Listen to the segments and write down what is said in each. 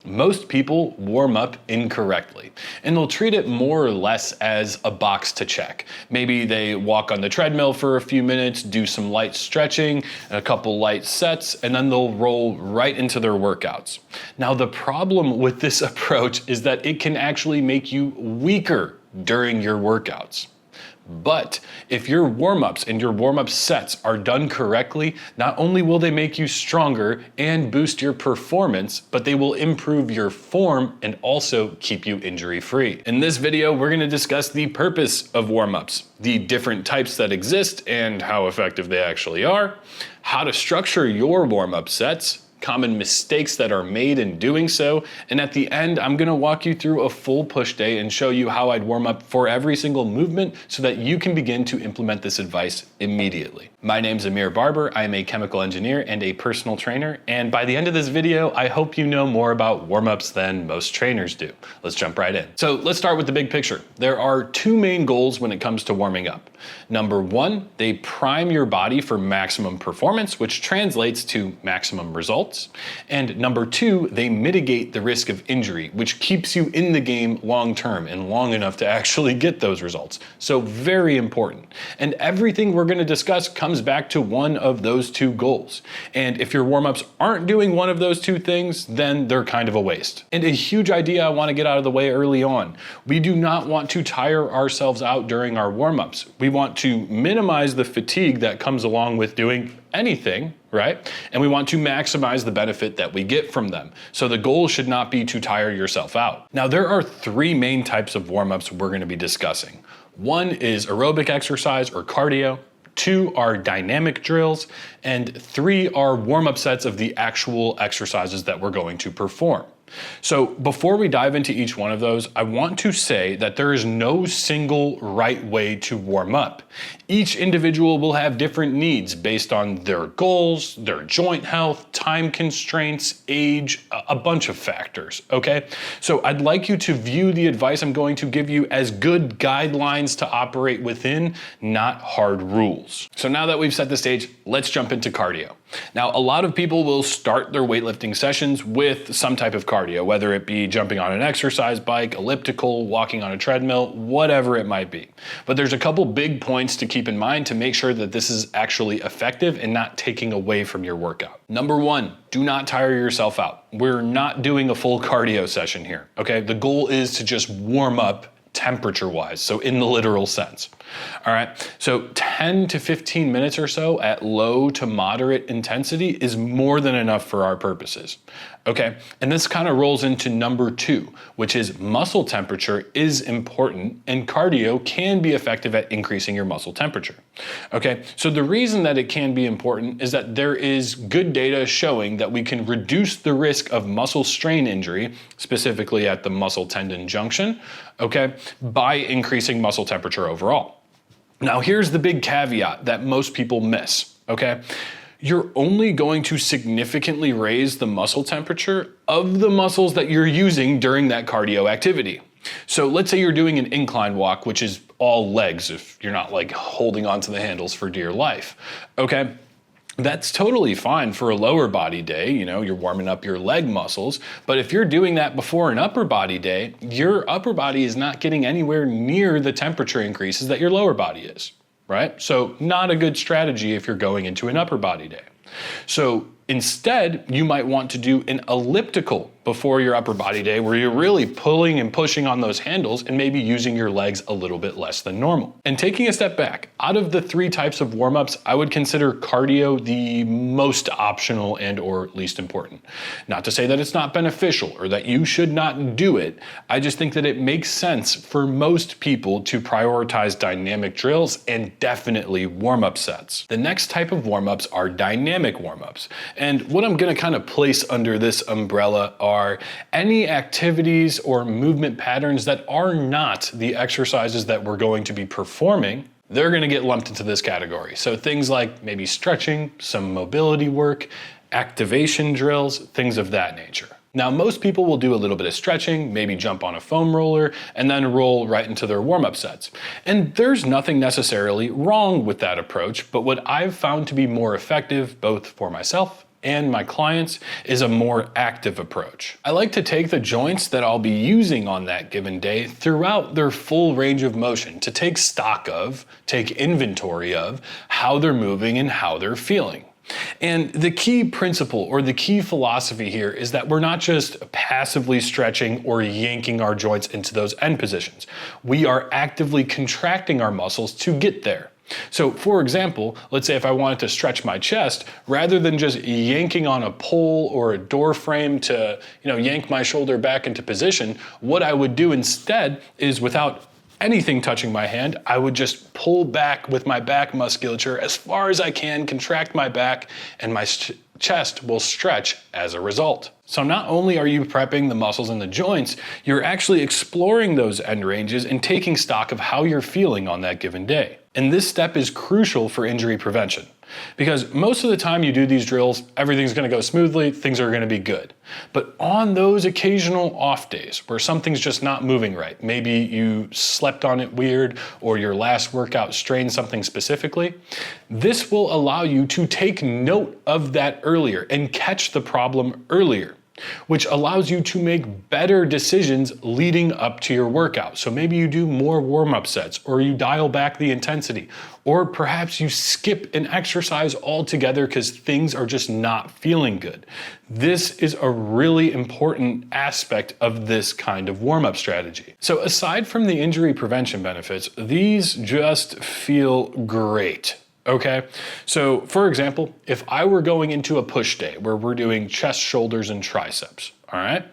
Most people warm up incorrectly, and they'll treat it more or less as a box to check. Maybe they walk on the treadmill for a few minutes, do some light stretching, and a couple light sets, and then they'll roll right into their workouts. Now, the problem with this approach is that it can actually make you weaker during your workouts. But if your warm-ups and your warm-up sets are done correctly, not only will they make you stronger and boost your performance, but they will improve your form and also keep you injury-free. In this video, we're going to discuss the purpose of warm-ups, the different types that exist and how effective they actually are, how to structure your warm-up sets, common mistakes that are made in doing so, and at the end, I'm gonna walk you through a full push day and show you how I'd warm up for every single movement so that you can begin to implement this advice immediately. My name's ameerbarbour. I am a chemical engineer and a personal trainer, and by the end of this video, I hope you know more about warm-ups than most trainers do. Let's jump right in. So let's start with the big picture. There are two main goals when it comes to warming up. Number one, they prime your body for maximum performance, which translates to maximum results. And number two, they mitigate the risk of injury, which keeps you in the game long term and long enough to actually get those results. So very important. And everything we're going to discuss comes back to one of those two goals. And if your warm-ups aren't doing one of those two things, then they're kind of a waste. And a huge idea I want to get out of the way early on. We do not want to tire ourselves out during our warm-ups. We want to minimize the fatigue that comes along with doing anything, right? And we want to maximize the benefit that we get from them. So the goal should not be to tire yourself out. Now, there are three main types of warm-ups we're going to be discussing. One is aerobic exercise or cardio. Two are dynamic drills, and three are warm-up sets of the actual exercises that we're going to perform. So before we dive into each one of those, I want to say that there is no single right way to warm up. Each individual will have different needs based on their goals, their joint health, time constraints, age, a bunch of factors, okay? So I'd like you to view the advice I'm going to give you as good guidelines to operate within, not hard rules. So now that we've set the stage, let's jump into cardio. Now, a lot of people will start their weightlifting sessions with some type of cardio, whether it be jumping on an exercise bike, elliptical, walking on a treadmill, whatever it might be. But there's a couple big points to keep in mind to make sure that this is actually effective and not taking away from your workout. Number one, do not tire yourself out. We're not doing a full cardio session here, okay? The goal is to just warm up temperature-wise, so in the literal sense. All right, so 10 to 15 minutes or so at low to moderate intensity is more than enough for our purposes. Okay, and this kind of rolls into number two, which is muscle temperature is important, and cardio can be effective at increasing your muscle temperature. Okay, so the reason that it can be important is that there is good data showing that we can reduce the risk of muscle strain injury, specifically at the muscle tendon junction, okay, by increasing muscle temperature overall. Now, here's the big caveat that most people miss, okay? You're only going to significantly raise the muscle temperature of the muscles that you're using during that cardio activity. So let's say you're doing an incline walk, which is all legs if you're not like holding onto the handles for dear life, okay? That's totally fine for a lower body day, you know, you're warming up your leg muscles, but if you're doing that before an upper body day, your upper body is not getting anywhere near the temperature increases that your lower body is, right? So not a good strategy if you're going into an upper body day. So instead, you might want to do an elliptical before your upper body day where you're really pulling and pushing on those handles and maybe using your legs a little bit less than normal. And taking a step back, out of the three types of warm-ups, I would consider cardio the most optional and or least important. Not to say that it's not beneficial or that you should not do it. I just think that it makes sense for most people to prioritize dynamic drills and definitely warm-up sets. The next type of warm-ups are dynamic warm-ups. And what I'm gonna kind of place under this umbrella are any activities or movement patterns that are not the exercises that we're going to be performing. They're gonna get lumped into this category. So things like maybe stretching, some mobility work, activation drills, things of that nature. Now, most people will do a little bit of stretching, maybe jump on a foam roller, and then roll right into their warm-up sets. And there's nothing necessarily wrong with that approach, but what I've found to be more effective, both for myself and my clients is a more active approach. I like to take the joints that I'll be using on that given day throughout their full range of motion to take stock of, take inventory of how they're moving and how they're feeling. And the key principle or the key philosophy here is that we're not just passively stretching or yanking our joints into those end positions. We are actively contracting our muscles to get there. So for example, let's say if I wanted to stretch my chest, rather than just yanking on a pole or a door frame to, yank my shoulder back into position, what I would do instead is, without anything touching my hand, I would just pull back with my back musculature as far as I can, contract my back, and my chest will stretch as a result. So not only are you prepping the muscles in the joints, you're actually exploring those end ranges and taking stock of how you're feeling on that given day. And this step is crucial for injury prevention, because most of the time you do these drills, everything's gonna go smoothly, things are gonna be good. But on those occasional off days where something's just not moving right, maybe you slept on it weird or your last workout strained something specifically, this will allow you to take note of that earlier and catch the problem earlier, which allows you to make better decisions leading up to your workout. So maybe you do more warm-up sets, or you dial back the intensity, or perhaps you skip an exercise altogether because things are just not feeling good. This is a really important aspect of this kind of warm-up strategy. So aside from the injury prevention benefits, these just feel great. Okay, so for example, if I were going into a push day where we're doing chest, shoulders, and triceps, all right,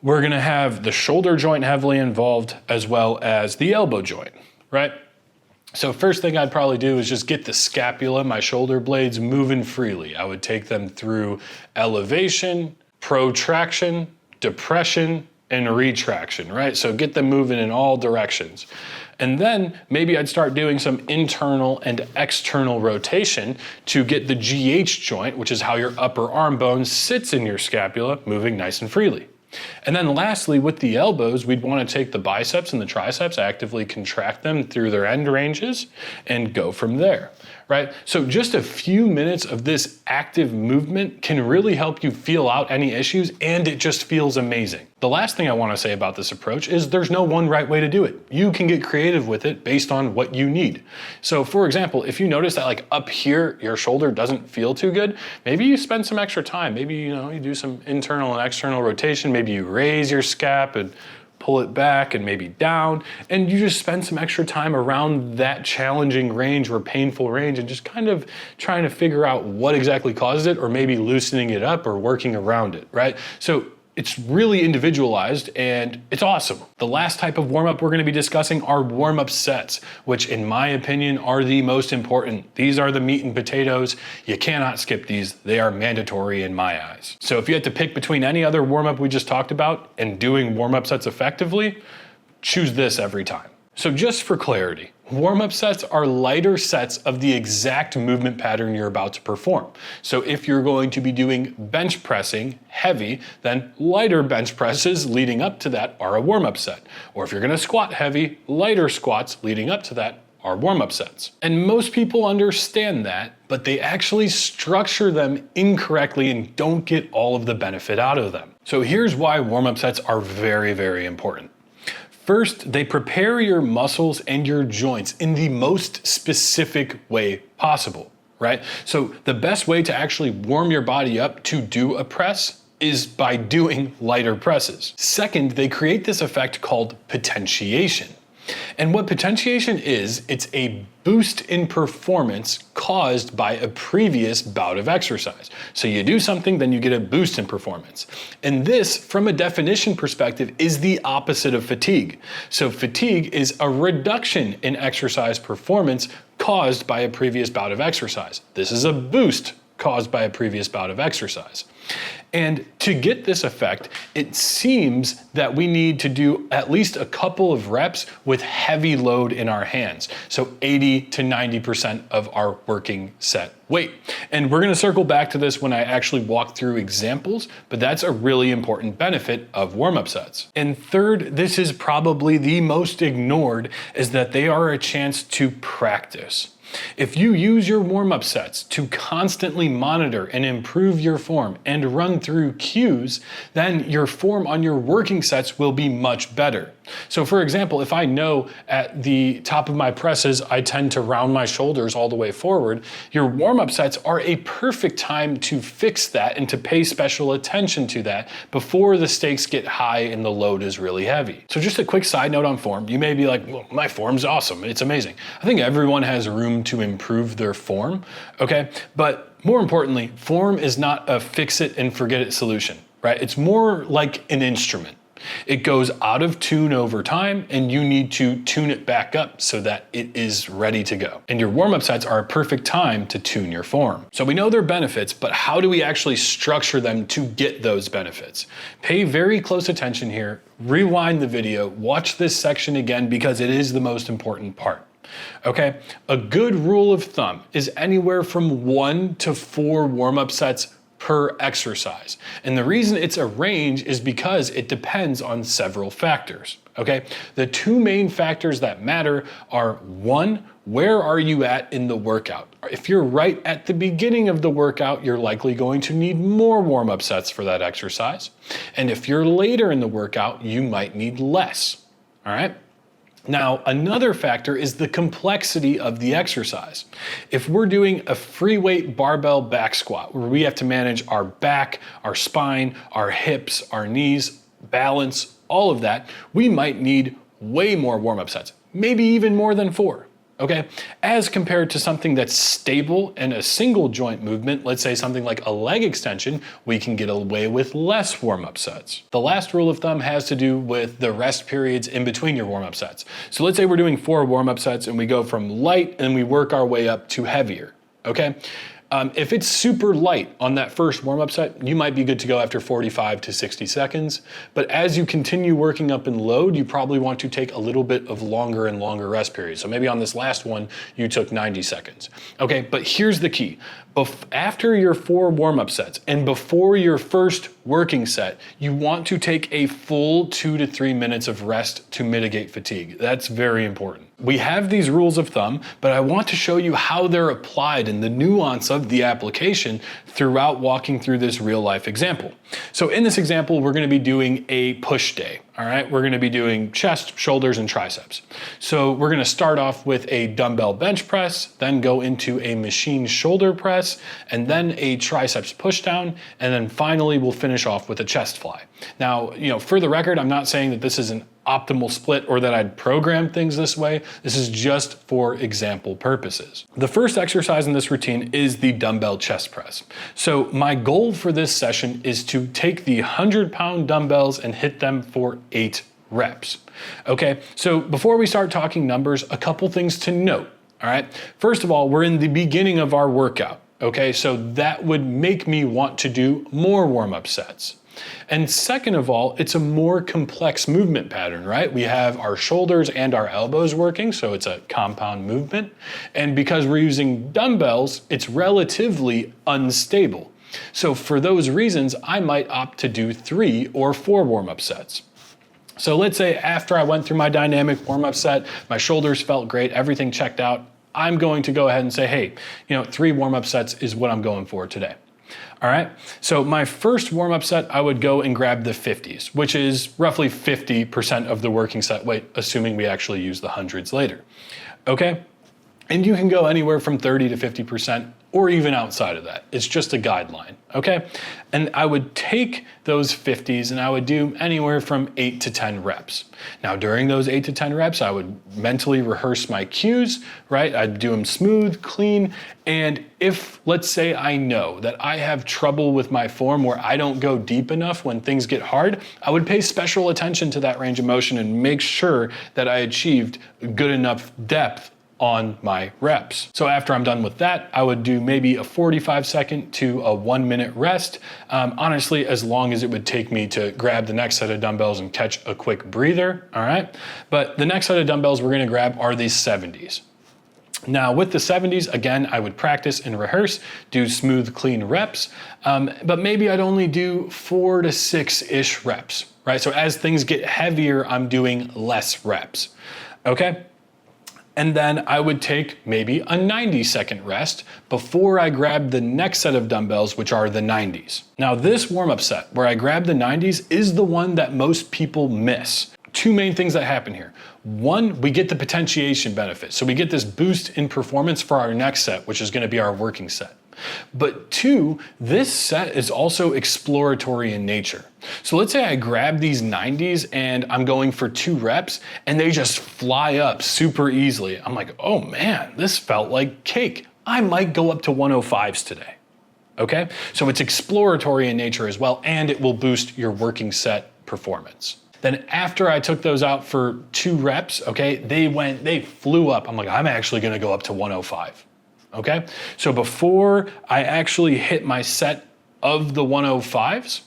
we're gonna have the shoulder joint heavily involved as well as the elbow joint, right? So first thing I'd probably do is just get the scapula, my shoulder blades, moving freely. I would take them through elevation, protraction, depression, and retraction, right? So get them moving in all directions. And then maybe I'd start doing some internal and external rotation to get the GH joint, which is how your upper arm bone sits in your scapula, moving nice and freely. And then lastly, with the elbows, we'd want to take the biceps and the triceps, actively contract them through their end ranges, and go from there, right? So just a few minutes of this active movement can really help you feel out any issues, and it just feels amazing. The last thing I want to say about this approach is there's no one right way to do it. You can get creative with it based on what you need. So for example, if you notice that like up here, your shoulder doesn't feel too good, maybe you spend some extra time. Maybe, you do some internal and external rotation. Maybe you raise your scap and pull it back and maybe down, and you just spend some extra time around that challenging range or painful range and just kind of trying to figure out what exactly causes it, or maybe loosening it up or working around it, right? So it's really individualized and it's awesome. The last type of warm-up we're going to be discussing are warm-up sets, which in my opinion are the most important. These are the meat and potatoes. You cannot skip these. They are mandatory in my eyes. So if you had to pick between any other warm-up we just talked about and doing warm-up sets effectively, choose this every time. So just for clarity, warm-up sets are lighter sets of the exact movement pattern you're about to perform. So if you're going to be doing bench pressing heavy, then lighter bench presses leading up to that are a warm-up set. Or if you're gonna squat heavy, lighter squats leading up to that are warm-up sets. And most people understand that, but they actually structure them incorrectly and don't get all of the benefit out of them. So here's why warm-up sets are very, very important. First, they prepare your muscles and your joints in the most specific way possible, right? So the best way to actually warm your body up to do a press is by doing lighter presses. Second, they create this effect called potentiation. And what potentiation is, it's a boost in performance caused by a previous bout of exercise. So you do something, then you get a boost in performance. And this, from a definition perspective, is the opposite of fatigue. So fatigue is a reduction in exercise performance caused by a previous bout of exercise. This is a boost caused by a previous bout of exercise. And to get this effect, it seems that we need to do at least a couple of reps with heavy load in our hands. So 80 to 90% of our working set weight. And we're gonna circle back to this when I actually walk through examples, but that's a really important benefit of warm-up sets. And third, this is probably the most ignored, is that they are a chance to practice. If you use your warm-up sets to constantly monitor and improve your form and run through cues, then your form on your working sets will be much better. So for example, if I know at the top of my presses, I tend to round my shoulders all the way forward, your warm-up sets are a perfect time to fix that and to pay special attention to that before the stakes get high and the load is really heavy. So just a quick side note on form. You may be like, well, my form's awesome, it's amazing. I think everyone has room to improve their form, okay? But more importantly, form is not a fix it and forget it solution, right? It's more like an instrument. It goes out of tune over time and you need to tune it back up so that it is ready to go. And your warm-up sets are a perfect time to tune your form. So we know their benefits, but how do we actually structure them to get those benefits? Pay very close attention here, rewind the video, watch this section again because it is the most important part. Okay, a good rule of thumb is anywhere from 1 to 4 warm-up sets per exercise. And the reason it's a range is because it depends on several factors, okay? The 2 main factors that matter are 1, where are you at in the workout? If you're right at the beginning of the workout, you're likely going to need more warm-up sets for that exercise. And if you're later in the workout, you might need less, all right? Now, another factor is the complexity of the exercise. If we're doing a free weight barbell back squat, where we have to manage our back, our spine, our hips, our knees, balance, all of that, we might need way more warm-up sets, maybe even more than 4. Okay, as compared to something that's stable and a single joint movement, let's say something like a leg extension, we can get away with less warm-up sets. The last rule of thumb has to do with the rest periods in between your warm-up sets. So let's say we're doing 4 warm-up sets and we go from light and we work our way up to heavier, okay? If it's super light on that first warm-up set, you might be good to go after 45 to 60 seconds. But as you continue working up in load, you probably want to take a little bit of longer and longer rest periods. So maybe on this last one, you took 90 seconds. Okay, but here's the key. After your 4 warm-up sets and before your first working set, you want to take a full 2 to 3 minutes of rest to mitigate fatigue. That's very important. We have these rules of thumb, but I want to show you how they're applied and the nuance of the application throughout walking through this real life example. So in this example, we're going to be doing a push day. All right, we're going to be doing chest, shoulders, and triceps. So we're going to start off with a dumbbell bench press, then go into a machine shoulder press, and then a triceps push down, and then finally we'll finish off with a chest fly. Now, for the record, I'm not saying that this is an optimal split or that I'd program things this way. This is just for example purposes. The first exercise in this routine is the dumbbell chest press. So my goal for this session is to take the 100-pound dumbbells and hit them for 8 reps. Okay, so before we start talking numbers, a couple things to note, all right? First of all, we're in the beginning of our workout, okay? So that would make me want to do more warm-up sets. And second of all, it's a more complex movement pattern, right? We have our shoulders and our elbows working, so it's a compound movement. And because we're using dumbbells, it's relatively unstable. So for those reasons, I might opt to do 3 or 4 warm-up sets. So let's say after I went through my dynamic warm-up set, my shoulders felt great, everything checked out, I'm going to go ahead and say, hey, 3 warm-up sets is what I'm going for today. All right, so my first warm-up set, I would go and grab the 50s, which is roughly 50% of the working set weight, assuming we actually use the hundreds later, okay? And you can go anywhere from 30 to 50%, or even outside of that. It's just a guideline, okay? And I would take those 50s and I would do anywhere from 8 to 10 reps. Now during those 8 to 10 reps, I would mentally rehearse my cues, right? I'd do them smooth, clean, and if, let's say I know that I have trouble with my form where I don't go deep enough when things get hard, I would pay special attention to that range of motion and make sure that I achieved good enough depth on my reps. So after I'm done with that, I would do maybe a 45-second to a 1-minute rest. Honestly, as long as it would take me to grab the next set of dumbbells and catch a quick breather, all right? But the next set of dumbbells we're gonna grab are these 70s. Now with the 70s, again, I would practice and rehearse, do smooth, clean reps, but maybe I'd only do 4 to 6-ish reps, right? So as things get heavier, I'm doing less reps, okay? And then I would take maybe a 90-second rest before I grab the next set of dumbbells, which are the 90s. Now this warm-up set where I grab the 90s is the one that most people miss. Two main things that happen here. One, we get the potentiation benefit. So we get this boost in performance for our next set, which is going to be our working set. But two, this set is also exploratory in nature. So let's say I grab these 90s and I'm going for 2 reps and they just fly up super easily. I'm like, oh man, this felt like cake. I might go up to 105s today. Okay, so it's exploratory in nature as well, and it will boost your working set performance. Then after I took those out for 2 reps, okay, they flew up. I'm like, I'm actually gonna go up to 105. Okay, so before I actually hit my set of the 105s,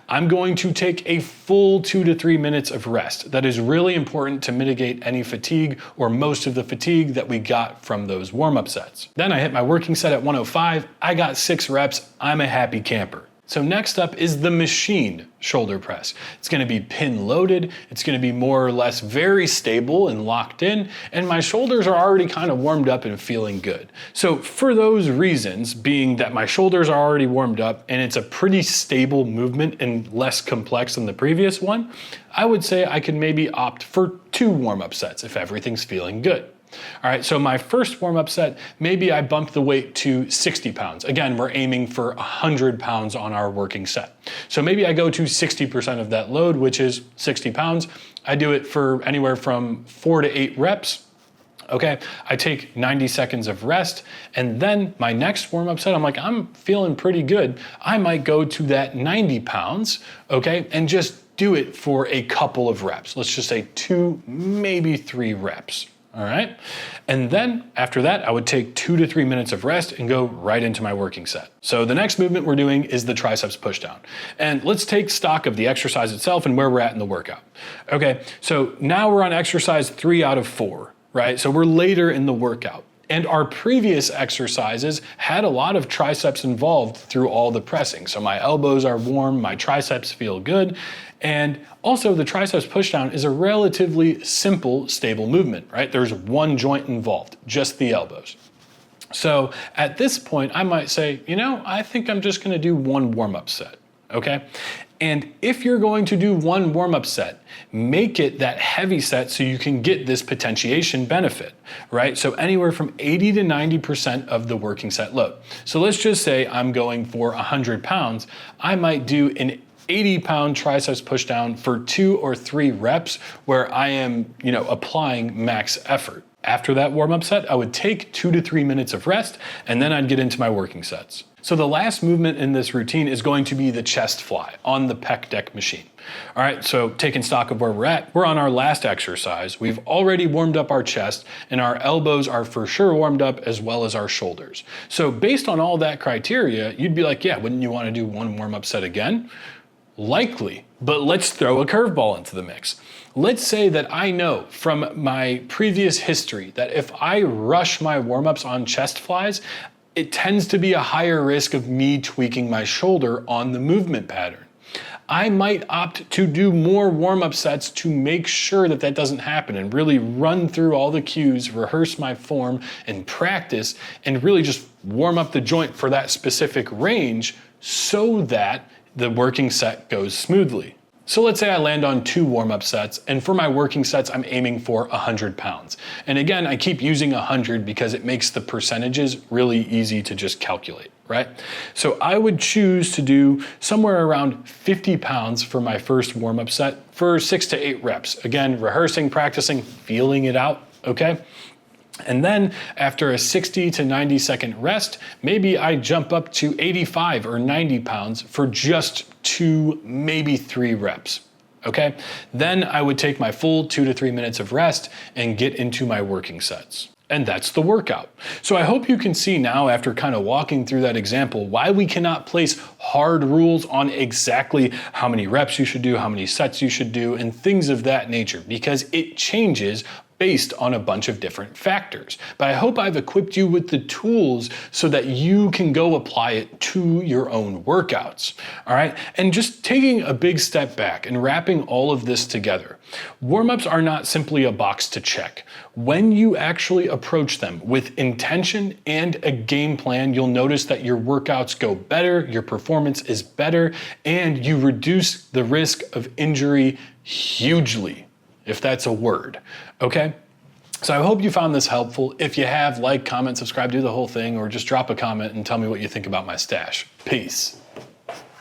I'm going to take a full 2 to 3 minutes of rest. That is really important to mitigate any fatigue or most of the fatigue that we got from those warm-up sets. Then I hit my working set at 105, I got 6 reps, I'm a happy camper. So next up is the machine shoulder press. It's gonna be pin loaded, it's gonna be more or less very stable and locked in, and my shoulders are already kind of warmed up and feeling good. So for those reasons, being that my shoulders are already warmed up and it's a pretty stable movement and less complex than the previous one, I would say I could maybe opt for 2 warm-up sets if everything's feeling good. All right, so my first warm-up set, maybe I bump the weight to 60 pounds. Again, we're aiming for 100 pounds on our working set. So maybe I go to 60% of that load, which is 60 pounds. I do it for anywhere from 4 to 8 reps. Okay, I take 90 seconds of rest, and then my next warm-up set, I'm like, I'm feeling pretty good. I might go to that 90 pounds, okay, and just do it for a couple of reps. Let's just say 2, maybe 3 reps. All right, and then after that, I would take 2 to 3 minutes of rest and go right into my working set. So the next movement we're doing is the triceps pushdown. And let's take stock of the exercise itself and where we're at in the workout. Okay, so now we're on exercise 3 out of 4, right? So we're later in the workout. And our previous exercises had a lot of triceps involved through all the pressing. So my elbows are warm, my triceps feel good. And also the triceps pushdown is a relatively simple, stable movement, right? There's one joint involved, just the elbows. So at this point, I might say, you know, I think I'm just gonna do 1 warm-up set, okay? And if you're going to do 1 warm-up set, make it that heavy set so you can get this potentiation benefit, right? So anywhere from 80 to 90% of the working set load. So let's just say I'm going for 100 pounds. I might do an 80-pound triceps pushdown for 2 or 3 reps where I am, applying max effort. After that warm-up set, I would take 2 to 3 minutes of rest, and then I'd get into my working sets. So the last movement in this routine is going to be the chest fly on the pec deck machine. All right, so taking stock of where we're at, we're on our last exercise. We've already warmed up our chest, and our elbows are for sure warmed up as well as our shoulders. So based on all that criteria, you'd be like, yeah, wouldn't you want to do 1 warm-up set again? Likely, but let's throw a curveball into the mix. Let's say that I know from my previous history that if I rush my warm-ups on chest flies, it tends to be a higher risk of me tweaking my shoulder on the movement pattern. I might opt to do more warm-up sets to make sure that that doesn't happen and really run through all the cues, rehearse my form and practice and really just warm up the joint for that specific range so that the working set goes smoothly. So let's say I land on 2 warm-up sets, and for my working sets, I'm aiming for 100 pounds. And again, I keep using 100 because it makes the percentages really easy to just calculate, right? So I would choose to do somewhere around 50 pounds for my first warm-up set for 6 to 8 reps. Again, rehearsing, practicing, feeling it out, okay? And then after a 60 to 90 second rest, maybe I jump up to 85 or 90 pounds for just 2, maybe 3 reps, okay? Then I would take my full 2 to 3 minutes of rest and get into my working sets. And that's the workout. So I hope you can see now, after kind of walking through that example, why we cannot place hard rules on exactly how many reps you should do, how many sets you should do, and things of that nature, because it changes based on a bunch of different factors. But I hope I've equipped you with the tools so that you can go apply it to your own workouts, all right? And just taking a big step back and wrapping all of this together, warm-ups are not simply a box to check. When you actually approach them with intention and a game plan, you'll notice that your workouts go better, your performance is better, and you reduce the risk of injury hugely, if that's a word, okay? So I hope you found this helpful. If you have, like, comment, subscribe, do the whole thing, or just drop a comment and tell me what you think about my stash. Peace.